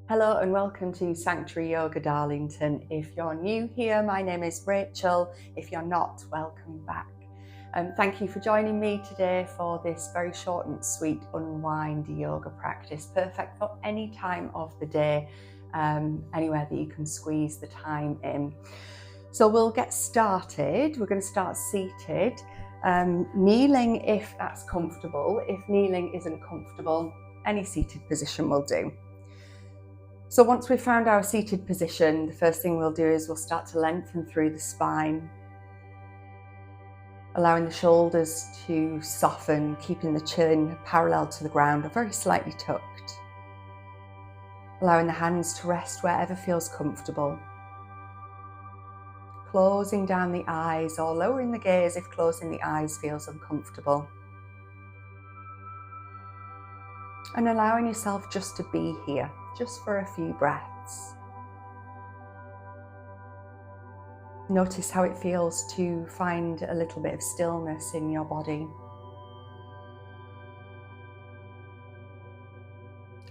Hello and welcome to Sanctuary Yoga Darlington. If you're new here, my name is Rachel. If you're not, welcome back. Thank you for joining me today for this very short and sweet Unwind yoga practice, perfect for any time of the day, anywhere that you can squeeze the time in. So we'll get started. We're going to start seated, kneeling if that's comfortable. If kneeling isn't comfortable, any seated position will do. So once we've found our seated position, the first thing we'll do is we'll start to lengthen through the spine, allowing the shoulders to soften, keeping the chin parallel to the ground or very slightly tucked. Allowing the hands to rest wherever feels comfortable. Closing down the eyes or lowering the gaze if closing the eyes feels uncomfortable. And allowing yourself just to be here, just for a few breaths. Notice how it feels to find a little bit of stillness in your body.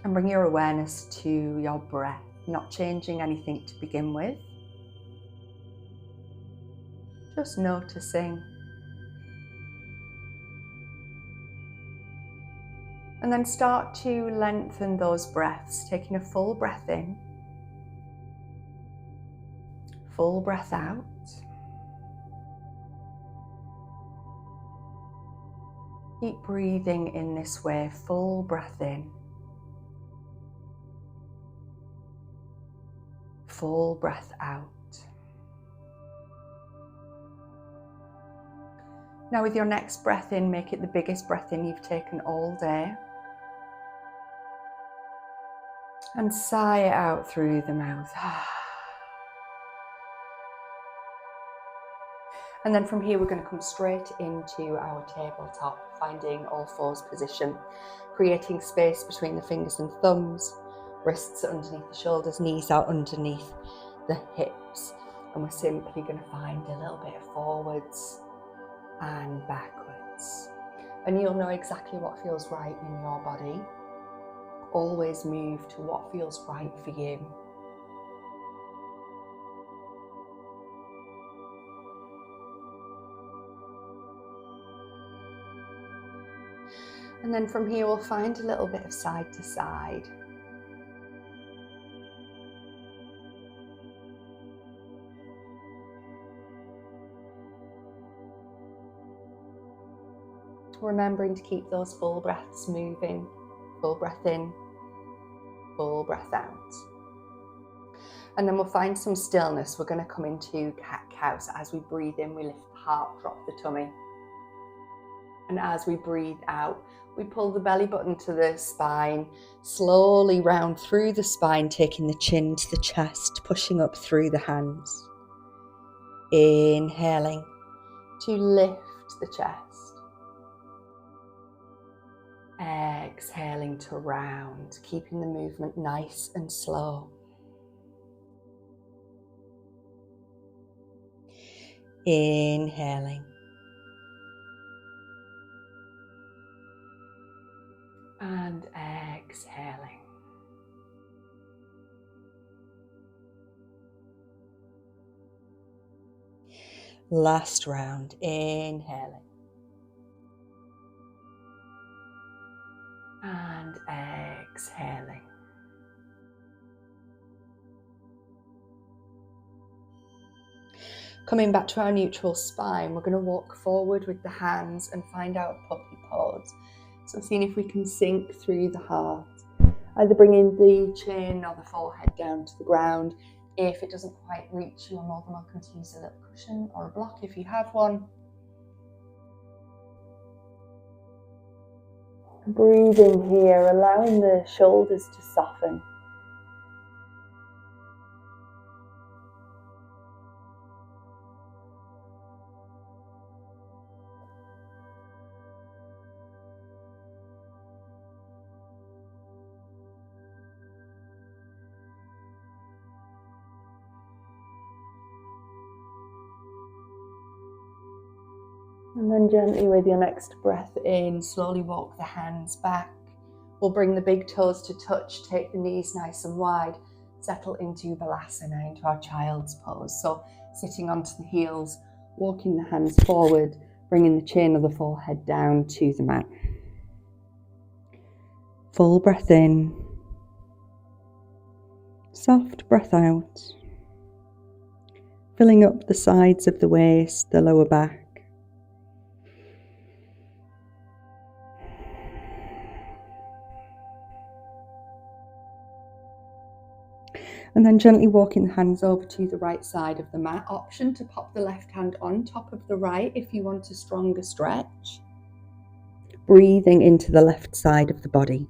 And bring your awareness to your breath, not changing anything to begin with. Just noticing. And then start to lengthen those breaths, taking a full breath in, full breath out. Keep breathing in this way, full breath in, full breath out. Now with your next breath in, make it the biggest breath in you've taken all day. And sigh it out through the mouth. And then from here, we're going to come straight into our tabletop, finding all fours position, creating space between the fingers and thumbs, wrists underneath the shoulders, knees out underneath the hips. And we're simply going to find a little bit of forwards and backwards. And you'll know exactly what feels right in your body. Always move to what feels right for you. And then from here, we'll find a little bit of side to side. Remembering to keep those full breaths moving. Full breath in, full breath out. And then we'll find some stillness. We're going to come into cat-cow. So as we breathe in, we lift the heart, drop the tummy. And as we breathe out, we pull the belly button to the spine, slowly round through the spine, taking the chin to the chest, pushing up through the hands. Inhaling to lift the chest. Exhaling to round, keeping the movement nice and slow. Inhaling. And exhaling. Last round, inhaling. And exhaling. Coming back to our neutral spine, we're going to walk forward with the hands and find our puppy pose. So seeing if we can sink through the heart, either bringing the chin or the forehead down to the ground. If it doesn't quite reach, you're more than welcome to use a little cushion or a block if you have one. Breathing here, allowing the shoulders to soften. And then gently with your next breath in, slowly walk the hands back, We'll bring the big toes to touch, take the knees nice and wide, settle into Balasana, into our child's pose. So sitting onto the heels, walking the hands forward, bringing the chin of the forehead down to the mat. Full breath in, soft breath out, filling up the sides of the waist, the lower back. And then gently walking the hands over to the right side of the mat. Option to pop the left hand on top of the right if you want a stronger stretch. Breathing into the left side of the body.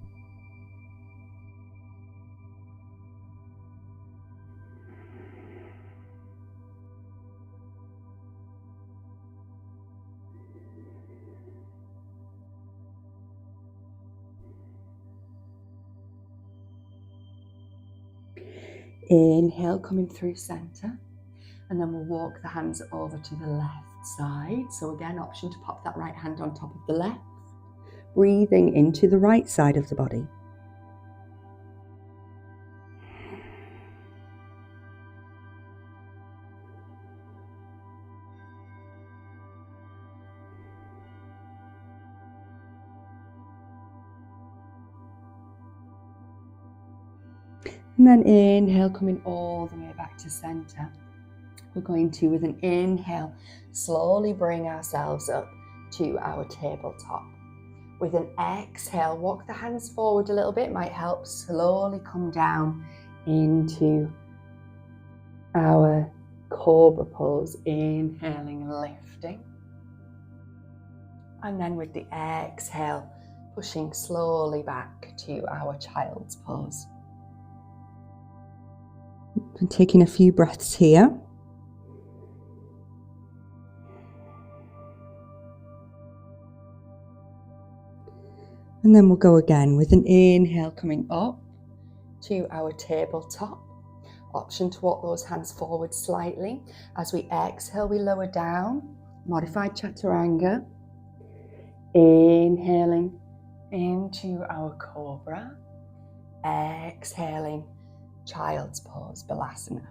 Inhale, coming through center, and then we'll walk the hands over to the left side. So again, option to pop that right hand on top of the left. Breathing into the right side of the body. And then inhale, coming all the way back to center. We're going to, with an inhale, slowly bring ourselves up to our tabletop. With an exhale, walk the hands forward a little bit, might help. Slowly come down into our cobra pose, inhaling and lifting. And then with the exhale, pushing slowly back to our child's pose. And taking a few breaths here. And then we'll go again with an inhale coming up to our tabletop. Option to walk those hands forward slightly. As we exhale, we lower down, modified chaturanga. Inhaling into our cobra. Exhaling, child's pose, Balasana.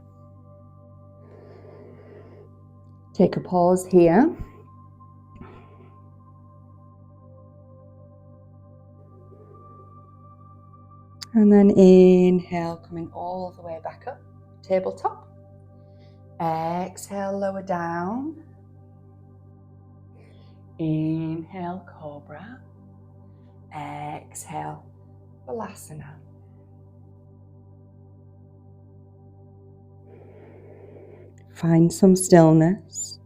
Take a pause here. And then inhale, coming all the way back up, tabletop. Exhale, lower down. Inhale, cobra. Exhale, Balasana. Find some stillness.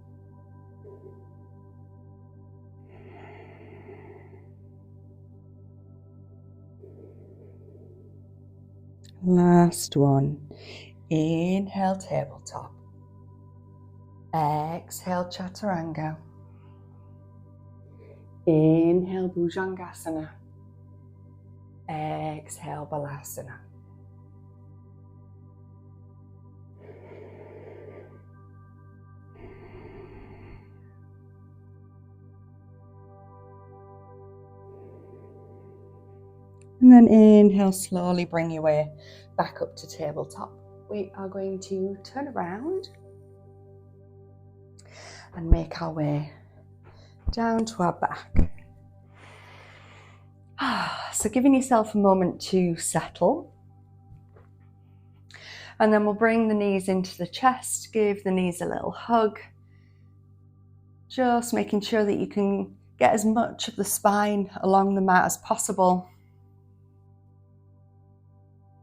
Last one. Inhale, tabletop. Exhale, chaturanga. Inhale, bhujangasana. Exhale, Balasana. And then inhale, slowly bring your way back up to tabletop. We are going to turn around and make our way down to our back. So giving yourself a moment to settle. And then we'll bring the knees into the chest, give the knees a little hug. Just making sure that you can get as much of the spine along the mat as possible.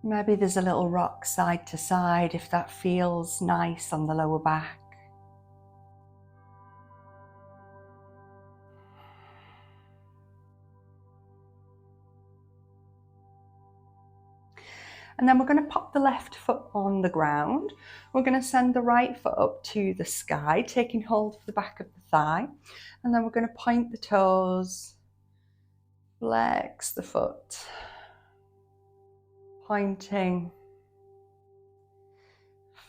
Maybe there's a little rock side to side if that feels nice on the lower back. And then we're going to pop the left foot on the ground. We're going to send the right foot up to the sky, taking hold of the back of the thigh. And then we're going to point the toes, flex the foot, pointing,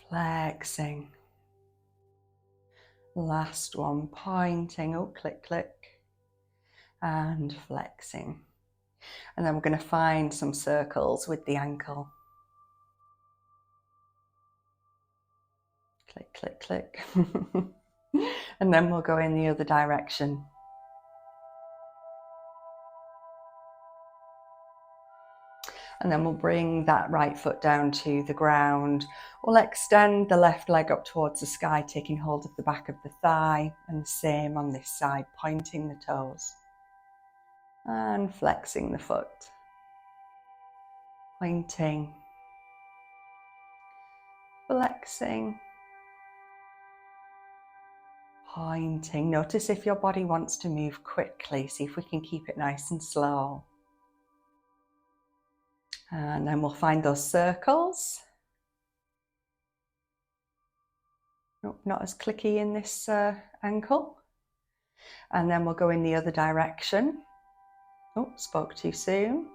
flexing. Last one, pointing, oh, click, click, and flexing. And then we're going to find some circles with the ankle. Click, click, click. And then we'll go in the other direction. And then we'll bring that right foot down to the ground. We'll extend the left leg up towards the sky, taking hold of the back of the thigh, and the same on this side, pointing the toes and flexing the foot, pointing, flexing, pointing. Notice if your body wants to move quickly. See if we can keep it nice and slow. And then we'll find those circles. Nope, not as clicky in this ankle. And then we'll go in the other direction. Oh, spoke too soon.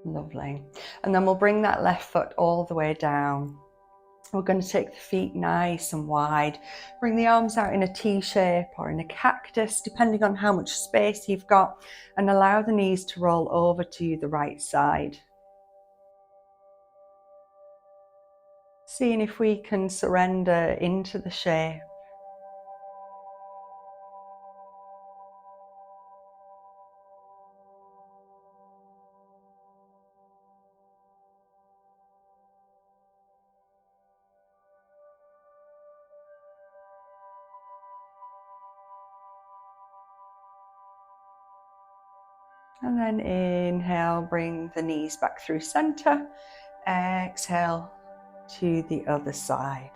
Lovely. And then we'll bring that left foot all the way down. We're going to take the feet nice and wide. Bring the arms out in a T shape or in a cactus, depending on how much space you've got, and allow the knees to roll over to the right side. Seeing if we can surrender into the shape. And then inhale, bring the knees back through center. Exhale to the other side.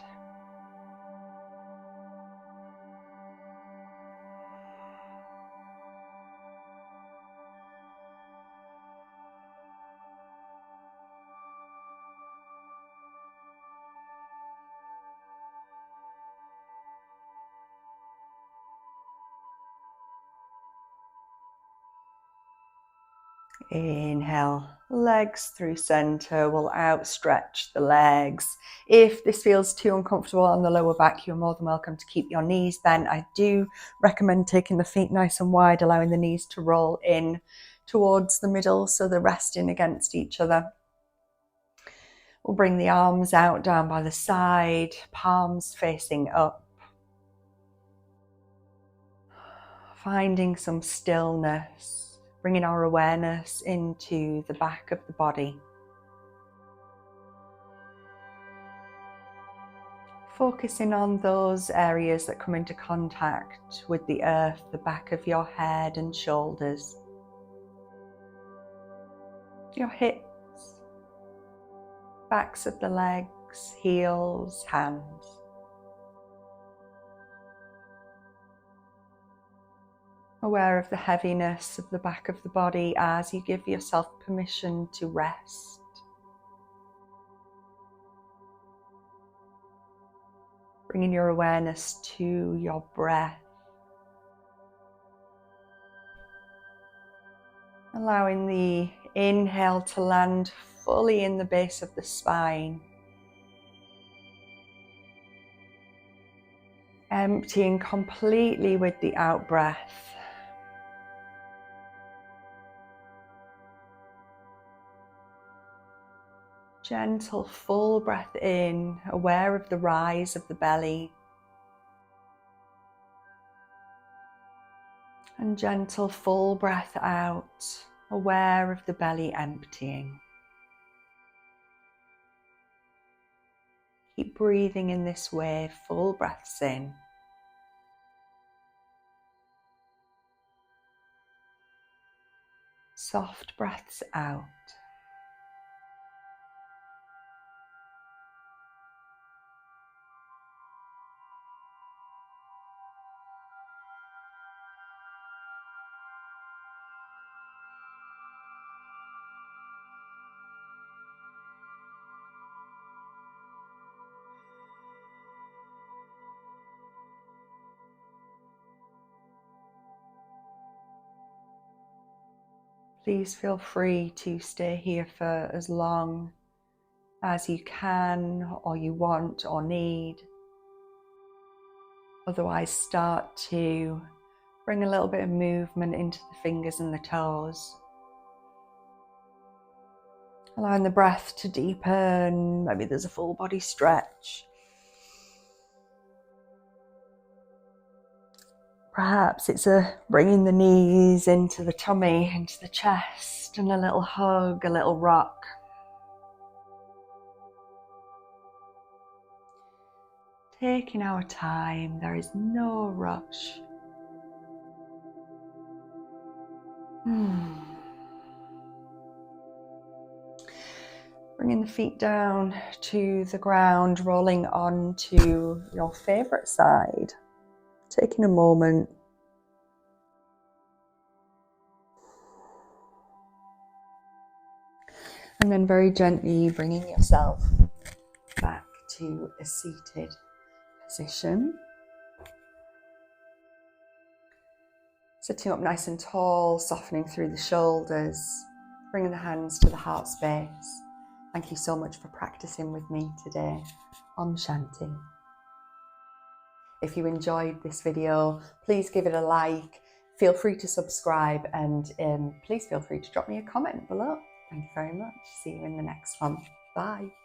Inhale, legs through center. We'll outstretch the legs. If this feels too uncomfortable on the lower back, you're more than welcome to keep your knees bent. I do recommend taking the feet nice and wide, allowing the knees to roll in towards the middle so they're resting against each other. We'll bring the arms out down by the side, palms facing up. Finding some stillness. Bringing our awareness into the back of the body. Focusing on those areas that come into contact with the earth, the back of your head and shoulders, your hips, backs of the legs, heels, hands. Aware of the heaviness of the back of the body as you give yourself permission to rest. Bringing your awareness to your breath. Allowing the inhale to land fully in the base of the spine. Emptying completely with the out breath. Gentle full breath in, aware of the rise of the belly. And gentle full breath out, aware of the belly emptying. Keep breathing in this way, full breaths in. Soft breaths out. Please feel free to stay here for as long as you can or you want or need. Otherwise, start to Bring a little bit of movement into the fingers and the toes. Allowing the breath to deepen. Maybe there's a full body stretch. Perhaps it's bringing the knees into the tummy, into the chest, and a little hug, a little rock. Taking our time, there is no rush. Bringing the feet down to the ground, rolling on to your favourite side. Taking a moment. And then very gently bringing yourself back to a seated position. Sitting up nice and tall, softening through the shoulders, bringing the hands to the heart space. Thank you so much for practicing with me today. Om Shanti. If you enjoyed this video, please give it a like. Feel free to subscribe and please feel free to drop me a comment below. Thank you very much. See you in the next one. Bye.